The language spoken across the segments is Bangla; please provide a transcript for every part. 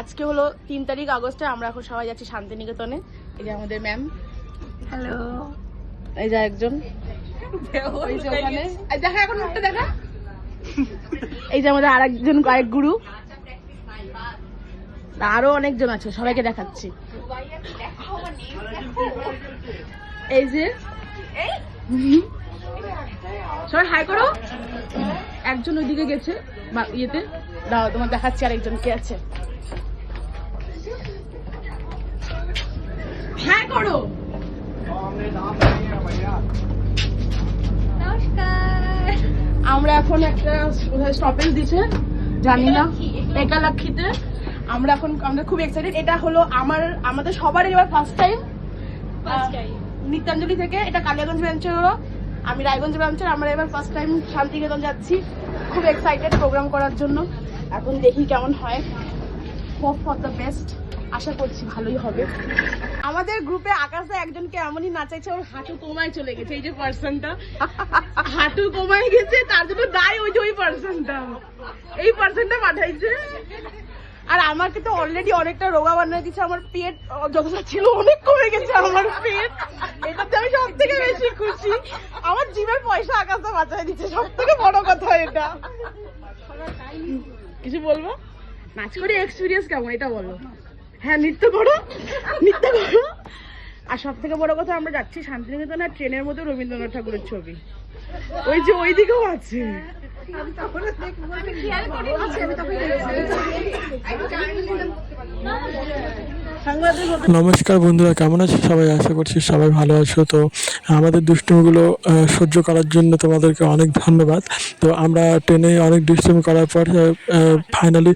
আজকে হলো 3 তারিখ আগস্টে, আমরা এখন সবাই যাচ্ছি শান্তিনিকেতনে। এই যে আমাদের ম্যাম, হ্যালো। এই যে একজন, ওই যে ওখানে দেখা, এখন মুখটা দেখা। এই যে আমাদের আরেকজন, আরেক গুরু, আরো অনেকজন আছে, সবাইকে দেখাচ্ছি। এই যে সবাই হাই করো। একজন ওইদিকে গেছে ইয়েতে, দাও তোমার দেখাচ্ছি আরেকজন কে আছে। হাই করো। আমরা এখন একটা স্টপেজ দিছে, জানি না, একালাক্ষীতে। আমরা খুব এক্সাইটেড। এটা হলো আমাদের সবার এবার ফার্স্ট টাইম নিত্যাঞ্জলি থেকে। এটা কালিয়াগঞ্জ ব্রাঞ্চের হলো, আমি রায়গঞ্জ ব্রাঞ্চের। আমরা এবার ফার্স্ট টাইম শান্তিনিকেতন যাচ্ছি, খুব এক্সাইটেড প্রোগ্রাম করার জন্য। এখন দেখি কেমন হয়, হোপ ফর দ্য বেস্ট, আশা করছি ভালোই হবে। আমাদের গ্রুপে আকাশে একজনকে এমনই নাচাইছে, ওর হাঁটু কমায় চলে গেছে। এই যে পার্সনটা হাঁটু কমায় গেছে, তার জন্য দায় ওই পার্সনটা, এই পার্সনটা পাঠাইছে। আর আমাকে তো অলরেডি অনেকটা রোগা বানিয়ে দিচ্ছে। আমার পেট যতটা ছিল অনেক কমে গেছে আমার পেট। এটাতে আমি সব থেকে বেশি খুশি। আমার জিমের পয়সা আকাশটা বাঁচাই দিচ্ছে, সব থেকে বড় কথা এটা। কিছু বলবো? নাচ করে এক্সপিরিয়েন্স কেমন এটা বলো। হ্যাঁ, নৃত্য করো। আর সব থেকে বড় কথা, আমরা যাচ্ছি শান্তিনিকেতন, আর ট্রেনের মধ্যে রবীন্দ্রনাথ ঠাকুরের ছবি ওই যে ওই দিকেও আছে। নমস্কার বন্ধুরা, কেমন আছো সবাই? আশা করছি সবাই ভালো আছো। তো আমাদের দুষ্টুমিগুলো সহ্য করার জন্য তোমাদেরকে অনেক ধন্যবাদ। তো আমরা ট্রেনে অনেক দুষ্টুমি করার পর ফাইনালি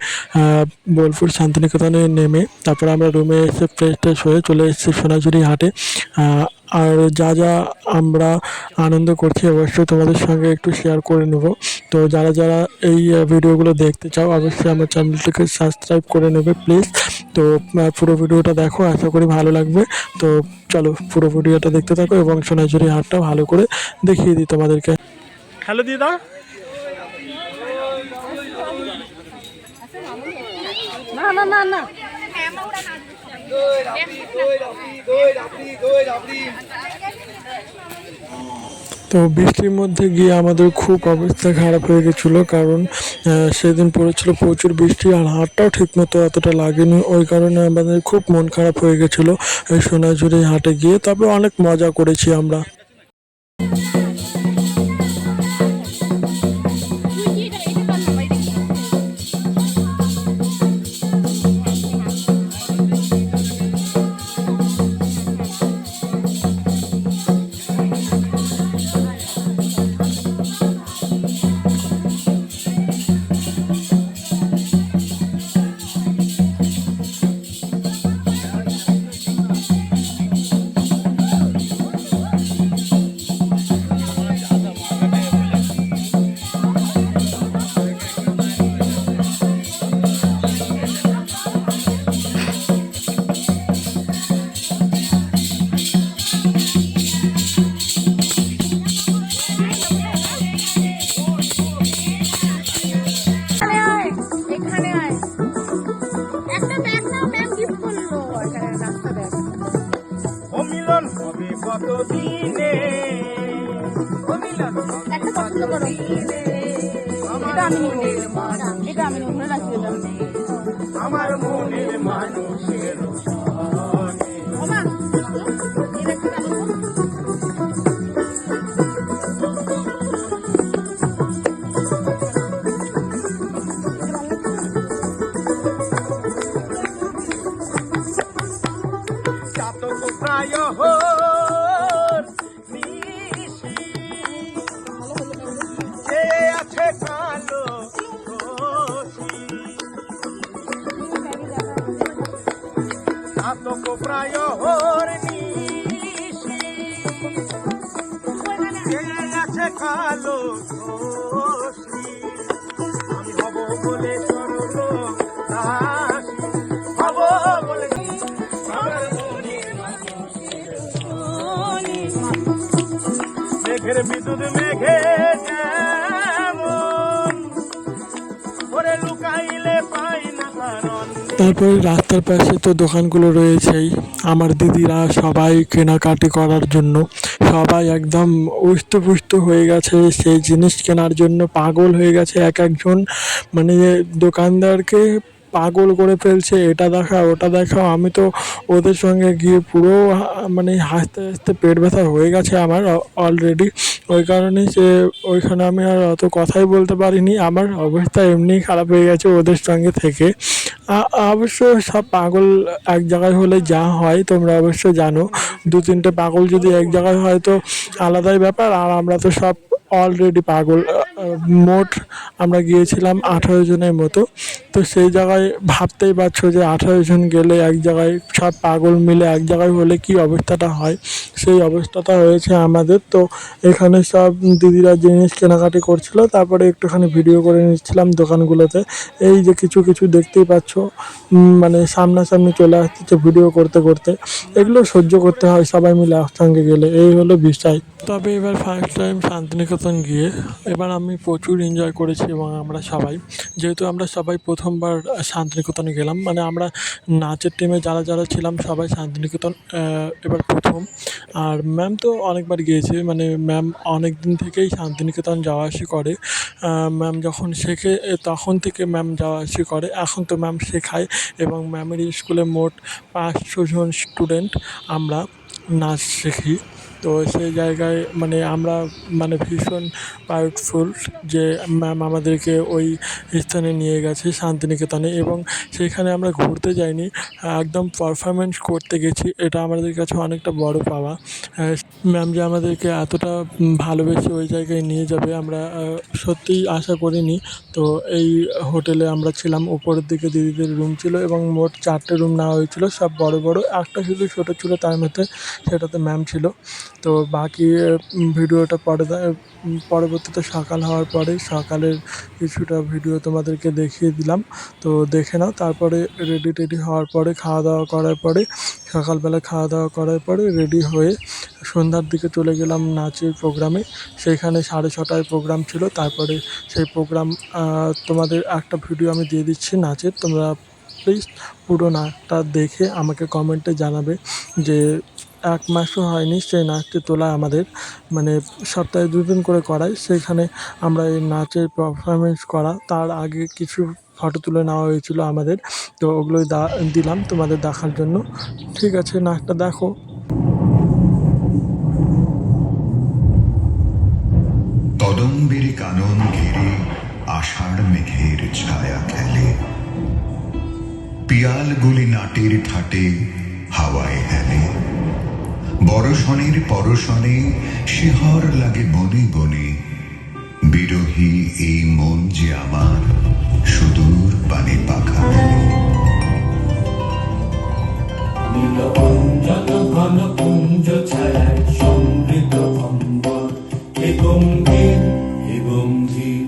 বোলপুর শান্তিনিকেতনে নেমে তারপর আমরা রুমে এসে ফ্রেশ ট্রেশ হয়ে চলে এসেছি সোনাঝুরি হাটে। আর যা যা আমরা আনন্দ করছি অবশ্যই তোমাদের সঙ্গে একটু শেয়ার করে নেব। তো যারা যারা এই ভিডিওগুলো দেখতে চাও অবশ্যই আমার চ্যানেলটিকে সাবস্ক্রাইব করে নেবে প্লিজ। তো পুরো ভিডিওটা দেখো, আশা করি ভালো লাগবে। তো চলো পুরো ভিডিওটা দেখতে থাকো এবং সোনাঝুরি হাটটা ভালো করে দেখিয়ে দিই তোমাদেরকে। হ্যালো দিদা। না না না না, তো বৃষ্টির মধ্যে গিয়ে আমাদের খুব অবস্থা খারাপ হয়ে গেছিলো, কারণ সেদিন পড়েছিল প্রচুর বৃষ্টি আর হাটটাও ঠিকমতো অতটা লাগেনি। ওই কারণে আমাদের খুব মন খারাপ হয়ে গেছিলো এই সোনাঝুরি হাটে গিয়ে। তবে অনেক মজা করেছি আমরা। একটা পছন্দ করো, এটা আমি নিব, এটা আমি নিব, রাখি এটা। আমার মনের মানুষের ওমা এটা কি জানো? চাতক প্রায় আছে কালো চাতক প্রায় আছে কালো আমি হব বলে স্বর্গ হব বলে মেঘের বিদ্যুৎ মেঘে যেমন ওরে লুকাইলে পাই না কারণ তারপরে রাস্তার পাশে তো দোকানগুলো রয়েছেই, আমার দিদিরা সবাই কেনাকাটি করার জন্য সবাই একদম উষ্টপুষ্ট হয়ে গেছে, সেই জিনিস কেনার জন্য পাগল হয়ে গেছে এক একজন, মানে দোকানদারকে পাগল করে ফেলছে, এটা দেখাও ওটা দেখাও। আমি তো ওদের সঙ্গে গিয়ে পুরো মানে হাসতে হাসতে পেট ব্যথা হয়ে গেছে আমার অলরেডি। ওই কারণে সে ওইখানে আমি আর অত কথাই বলতে পারিনি, আমার অবস্থা এমনিই খারাপ হয়ে গেছে ওদের সঙ্গে থেকে। অবশ্য সব পাগল এক জায়গায় হলে যা হয় তোমরা অবশ্য জানো, দু তিনটে পাগল যদি এক জায়গায় হয় তো আলাদাই ব্যাপার। আর আমরা তো সব অলরেডি পাগল। মোট আমরা গিয়েছিলাম 18 জনের মতো। তো সেই জায়গায় ভাবতেই পারছো যে 18 জন গেলে এক জায়গায় সব পাগল মিলে এক জায়গায় হলে কী অবস্থাটা হয়, সেই অবস্থাটা হয়েছে আমাদের। তো এখানে সব দিদিরা জিনিস কেনাকাটি করছিল, তারপরে একটুখানি ভিডিও করে নিচ্ছিলাম দোকানগুলোতে। এই যে কিছু কিছু দেখতেই পাচ্ছ, মানে সামনাসামনি চলে আসছে ভিডিও করতে করতে। এগুলো সহ্য করতে হয় সবাই মিলে একসঙ্গে গেলে, এই হলো বিষয়। তবে এবার ফার্স্ট টাইম শান্তিনিকেতন গিয়ে এবার আমি প্রচুর এনজয় করেছি, এবং আমরা সবাই, যেহেতু আমরা সবাই প্রথমবার শান্তিনিকেতনে গেলাম, মানে আমরা নাচের টিমে যারা যারা ছিলাম সবাই শান্তিনিকেতন এবার প্রথম। আর ম্যাম তো অনেকবার গিয়েছে, মানে ম্যাম অনেক দিন থেকেই শান্তিনিকেতন যাওয়া আসি করে। ম্যাম যখন শেখে তখন থেকে ম্যাম যাওয়া আসি করে, এখন তো ম্যাম শেখায়। এবং ম্যামের স্কুলে মোট 500 জন স্টুডেন্ট আমরা নাচ শিখি। তো সেই জায়গায় মানে আমরা মানে ভীষণ প্রাউডফুল যে ম্যাম আমাদেরকে ওই স্থানে নিয়ে গেছে শান্তিনিকেতনে, এবং সেইখানে আমরা ঘুরতে যাইনি, একদম পারফরমেন্স করতে গেছি। এটা আমাদের কাছে অনেকটা বড় পাওয়া। ম্যাম যে আমাদেরকে এতটা ভালোবেসে ওই জায়গায় নিয়ে যাবে আমরা সত্যিই আশা করিনি। তো এই হোটেলে আমরা ছিলাম, উপরের দিকে দিদিদের রুম ছিল, এবং মোট 4টে রুম নেওয়া হয়েছিল, সব বড় বড়, একটা শুধু ছোটো ছিল তার মধ্যে, সেটাতে ম্যাম ছিল। তো বাকি ভিডিওটা পরবর্তীতে সকাল হওয়ার পরে সকালের কিছুটা ভিডিও তোমাদেরকে দেখিয়ে দিলাম, তো দেখে নাও। তারপরে রেডি টেডি হওয়ার পরে খাওয়া দাওয়া করার পরে, সকালবেলা খাওয়া দাওয়া করার পরে রেডি হয়ে সন্ধ্যার দিকে চলে গেলাম নাচের প্রোগ্রামে। সেইখানে 6:30টায় প্রোগ্রাম ছিল। তারপরে সেই প্রোগ্রাম তোমাদের একটা ভিডিও আমি দিয়ে দিচ্ছি নাচের, তোমরা প্লিজ পুরো নাচটা দেখে আমাকে কমেন্টে জানাবে যে 1 মাসও হয়নি সেই নাচটি তোলা আমাদের, মানে সপ্তাহে 2 দিন করে করাই। সেইখানে আমরা এই নাচের পারফরমেন্স করা, তার আগে কিছু ফটো তুলে নেওয়া হয়েছিল আমাদের, তো ওগুলোই দিলাম তোমাদের দেখার জন্য। ঠিক আছে, নাচটা দেখো। কদম্বের কানন ঘিরে আষাঢ় মেঘের ছায়া খেলে, পিয়ালগুলি নাটের ঠাটে হাওয়ায় হেলে, বরষণের পরশনে শিহর লাগে বনে বনে, বিরহী এই মন যে আমার সুদূর পানে পাখা মেলে। নীলকঞ্চন ঘন কুঞ্জ ছায়ায় সমৃদ্ধ অম্বর, হে গম্ভীর হে গম্ভীর।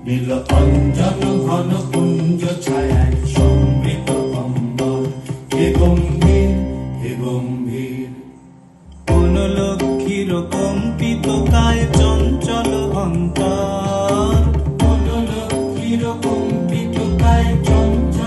নীলকঞ্চন ঘন কুঞ্জ ছায়ায় সমৃদ্ধ অম্বর, হে গম্ভীর হে গম্ভীর। কোন লক্ষ্মীর কম্পিত কায় চঞ্চল অন্তর, কোন লক্ষ্মীর কম্পিত কায় চঞ্চল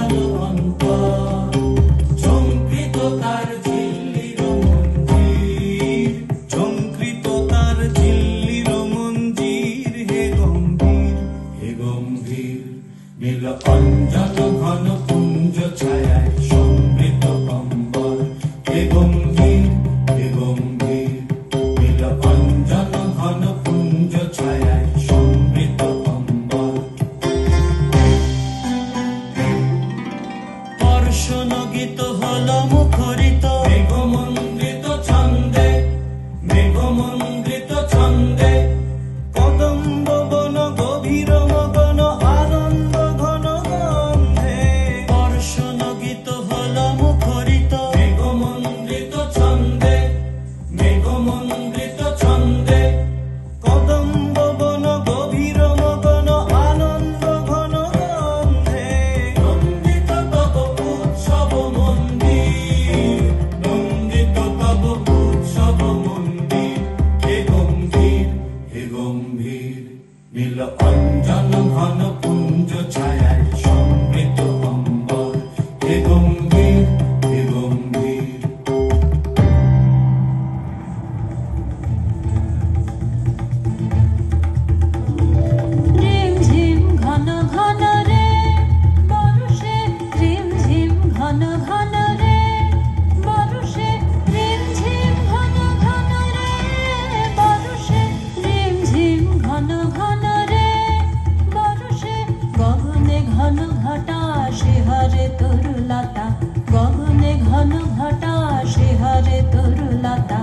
তরুলতা গগনে ঘন ঘটা শিহরে তরুলতা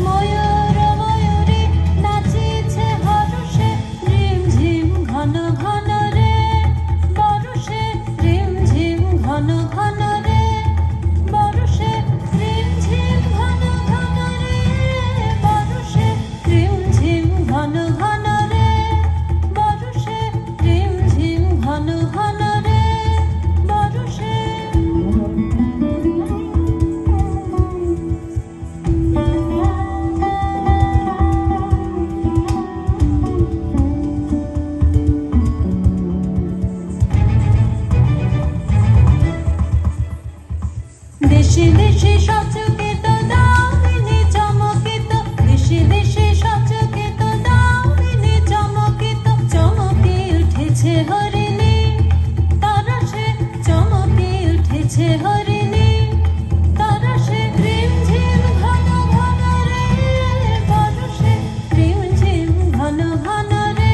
ময়ূর ময়ূরী নাচিছে হরষে রিম ঝিম ঘন ঘন রে বরষে রিম ঝিম ঘন ঘন রে বরষে রিম ঝিম ঘন ঘন রে বরষে রিম ঝিম ঘন ঘন রে বরষে রিম ঝিম ঘন ঘন রে বরষে দেশে দেশে সচকিত দামিনী চমকিত দেশে দেশে সচকিত দামিনী চমকিত চমকে উঠেছে হরিণী তারাশে চমকে উঠেছে হরিণী তারাশে রিম ঝিম ঘন ঘন রে বরষে রিম ঝিম ঘন ঘন রে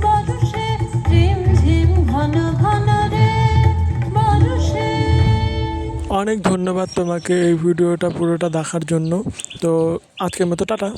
বরষে রিম ঝিম ঘন ঘন রে বরষে। অনেক ধন্যবাদ তোমাকে এই ভিডিওটা পুরোটা দেখার জন্য। তো আজকের মতো টাটা।